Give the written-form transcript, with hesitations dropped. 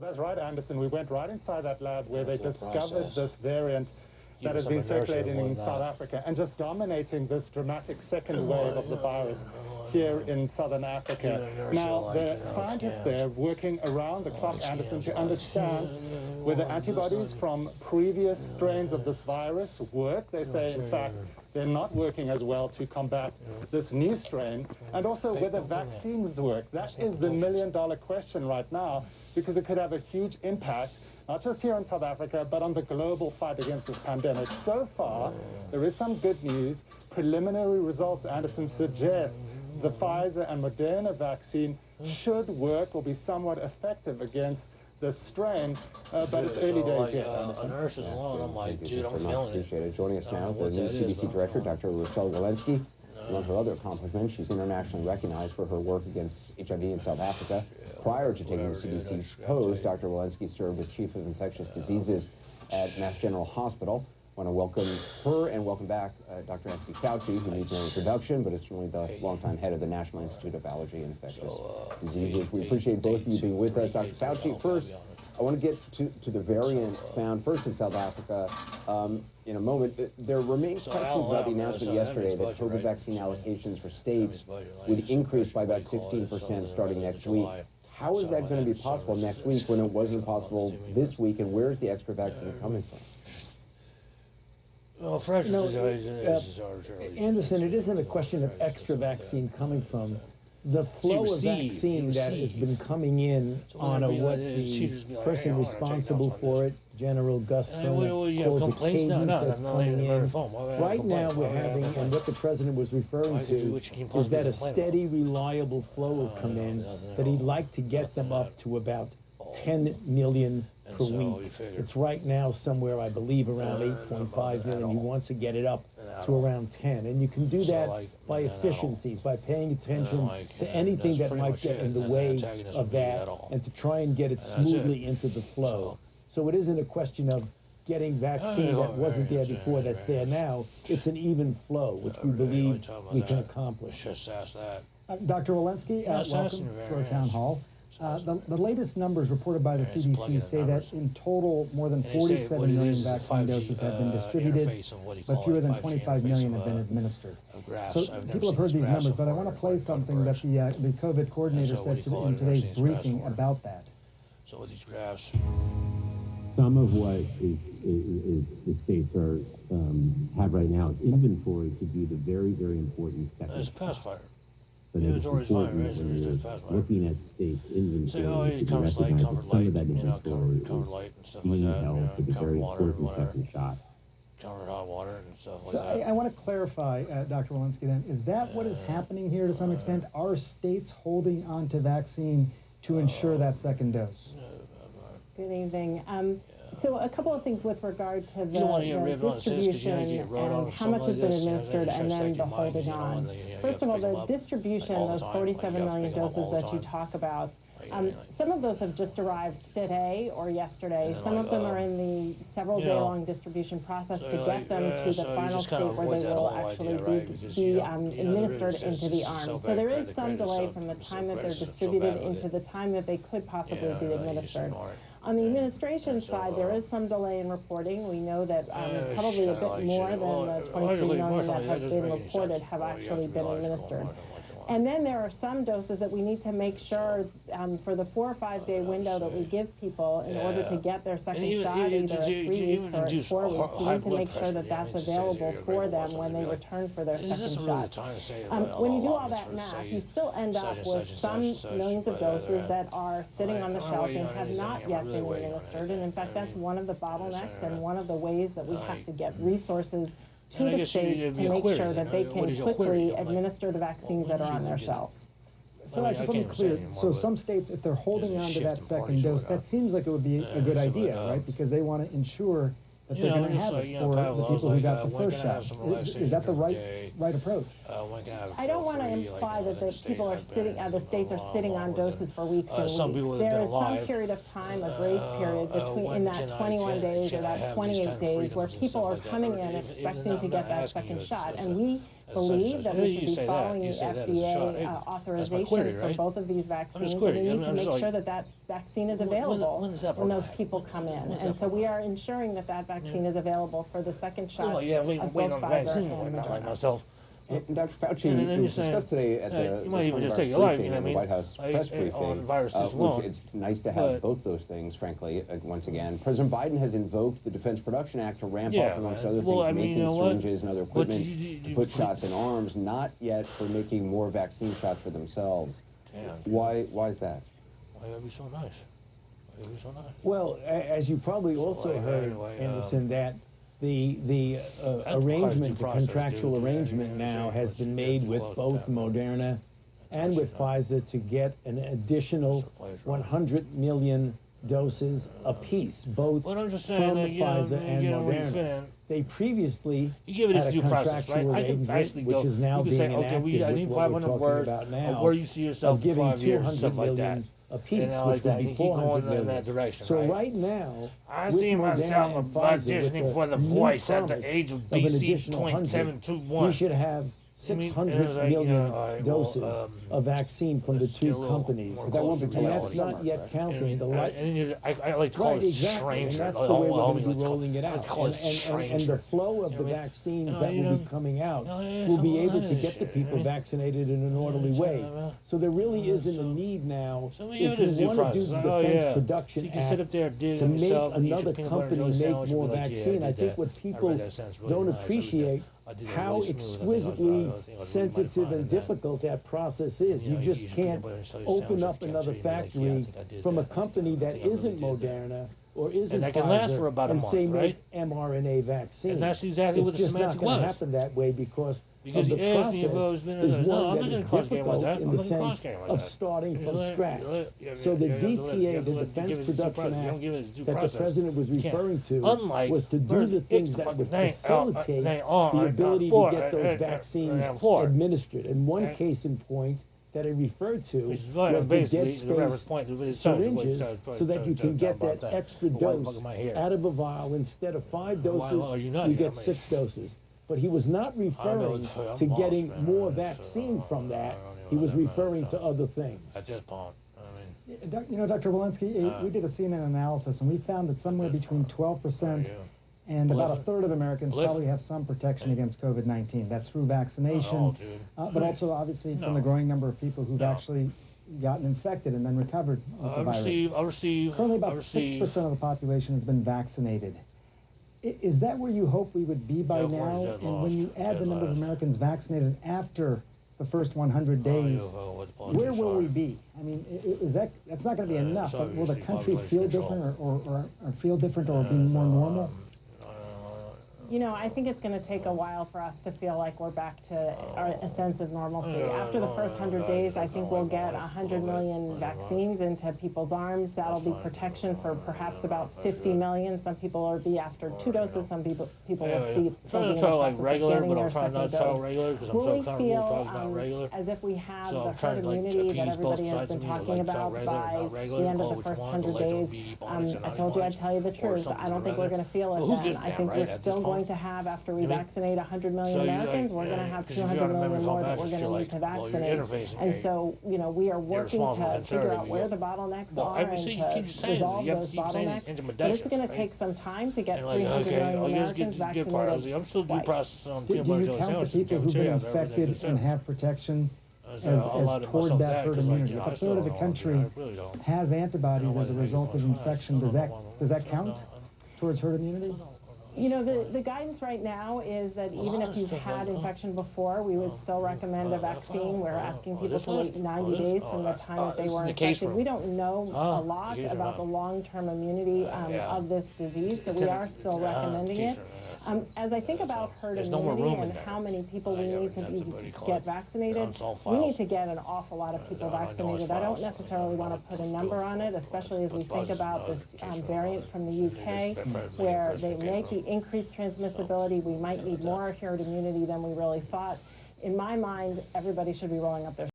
That's right, Anderson. We went right inside that lab where they discovered this variant that has been circulating in South Africa and just dominating this dramatic second wave of the virus here in southern Africa. Now, the scientists there working around the clock, Anderson, to understand whether antibodies from previous strains of this virus work. They say, in fact, they're not working as well to combat this new strain, and also whether vaccines work. That is the million-dollar question right now, because it could have a huge impact, not just here in South Africa, but on the global fight against this pandemic. So far, there is some good news. Preliminary results, Anderson, suggest the Pfizer and Moderna vaccine should work or be somewhat effective against the strain, but it's early days yet, Anderson. Nurses alone, I'm like, dude, I'm feeling it. Appreciate it. Joining us now, the new CDC Director, Dr. Rochelle Walensky. Among her other accomplishments, she's internationally recognized for her work against HIV in South Africa. Prior to taking the CDC post, Dr. Walensky served as Chief of Infectious Diseases at Mass General Hospital. I want to welcome her and welcome back Dr. Anthony Fauci, who needs no introduction, but is certainly the longtime head of the National Institute of Allergy and Infectious Diseases. We appreciate both of you being with us. Dr. Fauci, first, I want to get to the variant found first in South Africa in a moment. There remains questions about the announcement yesterday that COVID vaccine allocations for states would increase by about 16% starting next week. How is that going to be possible next week when it wasn't possible this week, and where is the extra vaccine coming from? Well, fresh is arbitrary. Anderson, it isn't a question of extra vaccine coming from. The flow of vaccine that has been coming in on what the person responsible for it, General Gus Brenner, calls a cadence that's coming in. Right now we're having, and what the president was referring to, is that a steady, reliable flow will come in, that he'd like to get them up to about 10 million per week. It's right now somewhere, I believe, around 8.5 million. He wants to get it up to around 10. And you can do that by efficiencies, by paying attention to anything that might get in the way of that, and to try and get it smoothly into the flow. So it isn't a question of getting vaccine that wasn't there before that's there now. It's an even flow, which we believe we can accomplish. Dr. Walensky, welcome to our town hall. The latest numbers reported by the CDC say that in total, more than 47 million vaccine doses have been distributed, but fewer than 25 million have been administered. So people have heard these numbers, but I want to play something that the COVID coordinator said in today's briefing about that. So with these graphs, some of what the states are have right now is inventory to do the very, very important second. it's pacifier. But it's important when you're looking at states' inventory to recognize that some of that inventory is being held for the very important second shot. Covered hot water and stuff like So that. I want to clarify, Dr. Walensky, then, is that what is happening here to some extent? Are states holding on to vaccine to ensure that second dose? Good evening. So a couple of things with regard to the distribution and how much has been administered and then the holding on. First of all, the distribution, those 47 million doses that you talk about, some of those have just arrived today or yesterday. Some of them are in the several-day-long distribution process to get them to the final state where they will actually be administered into the arms. So there is some delay from the time that they're distributed into the time that they could possibly be administered. On the administration side, there is some delay in reporting. We know that probably a bit more than the 23 million that have been reported have actually been administered. And then there are some doses that we need to make sure for the 4 or 5 day window that we give people in order to get their second shot, either at 3 weeks or at 4 weeks. We need to make sure that that's available for them when they return for their second shot. When you do all that math, you still end up with some millions of doses that are sitting on the shelf and have not yet been administered. And in fact, that's one of the bottlenecks and one of the ways that we have to get resources to the states to make sure that they can quickly administer the vaccines that are on their shelves. So I just want to be clear. So some states, if they're holding on to that second dose, that seems like it would be a good idea, right? Because they want to ensure that they're going to have it for the people who got the first shot. Is that the right approach? I don't want to imply that the people are sitting, the states are sitting on doses for weeks and weeks. There is some period of time, a grace period between in that 21 days or that 28 days where people are coming in expecting to get that second shot, and we believe that we should be following the FDA authorization for both of these vaccines. And we need to make sure that that vaccine is available when those people come in. And so we are ensuring that that vaccine is available for the second shot of both Pfizer and Moderna. And Dr. Fauci, it was discussed today at the White House press briefing, which it's nice to have both those things, frankly, once again. President Biden has invoked the Defense Production Act to ramp up, amongst other things, making syringes and other equipment to put shots in arms, not yet for making more vaccine shots for themselves. Why is that? Why would it be so nice? Why would it be so nice? Well, as you probably also heard, Anderson, that the arrangement, the contractual arrangement now has been made with both Moderna and with Pfizer to get an additional 100 million doses apiece, both from Pfizer and Moderna. They previously had a contractual arrangement, which is now being enacted with what we're talking about now, of giving 200 million apiece, which would be 400 million. So right now, I with see myself Moderna and Pfizer, auditioning for the with voice new at the promise age of of an DC additional 100, .721. we should have 600 million doses of vaccine from the two companies. But that won't be till And next that's summer, not yet right? counting the light. I like to call Right, it exactly, and stranger. that's the way we're going to be Let's rolling it out. call it And stranger. the flow of the vaccines that will be coming out will be able to get the people vaccinated in an orderly way. So there really isn't a need now, if you want to do the Defense Production Act to make another company make more vaccine. I think what people don't appreciate how exquisitely sensitive and difficult that process is. You just can't open up another factory from a company that isn't Moderna or isn't Pfizer and say make mRNA vaccine. And that's exactly what the semantic was. It's just not going to happen that way because of the process is one that is difficult in the sense of starting from scratch. So the DPA, the Defense Production Act that the President was referring to, was to do the things that would facilitate the ability to get those vaccines administered. And one case in point that I referred to was the dead space syringes, so that you can get that extra dose out of a vial. Instead of 5 doses, you get 6 doses. But he was not referring to getting more vaccine from that. He was referring to other things. At this point, You know, Dr. Walensky, we did a CNN analysis, and we found that somewhere between 12% and about a third of Americans probably have some protection against COVID-19. That's through vaccination, but also obviously from the growing number of people who've actually gotten infected and then recovered with the virus. Currently about 6% of the population has been vaccinated. Is that where you hope we would be by now? And when you add the number of Americans vaccinated after the first 100 days, where will we be? I mean, that's not going to be enough, but will the country feel different or feel different or be more normal? You know, I think it's going to take a while for us to feel like we're back to a sense of normalcy. After the first 100 days, I think we'll get 100 million vaccines into people's arms. That'll be protection for perhaps about 50 million. Some people will be after 2 doses. Some people will still be in the process of getting their second dose. Will we feel as if we have the herd immunity that everybody has been talking about by the end of the first 100 days? I told you I'd tell you the truth. I don't think we're going to feel it then. I think we're still going to have, after we vaccinate 100 million Americans, we're going to have 200 million more that we're going to need to vaccinate. And so, you know, we are working to figure out where the bottlenecks are and to resolve those bottlenecks. But it's going to take some time to get 300 million Americans vaccinated twice. Do you count the people who've been infected and have protection as toward that herd immunity? If a third of the country has antibodies as a result of infection, does that count towards herd immunity? You know, the guidance right now is that even if you've had infection before, we would still recommend a vaccine. We're asking people to wait 90 days from the time that they were infected. We don't know a lot about the long-term immunity of this disease, so we are still recommending it. As I think about herd immunity and how many people we need to get vaccinated, we need to get an awful lot of people vaccinated. I don't necessarily want to put a number on it, especially as we think about this variant from the UK, where they may be increased transmissibility. We might need more herd immunity than we really thought. In my mind, everybody should be rolling up their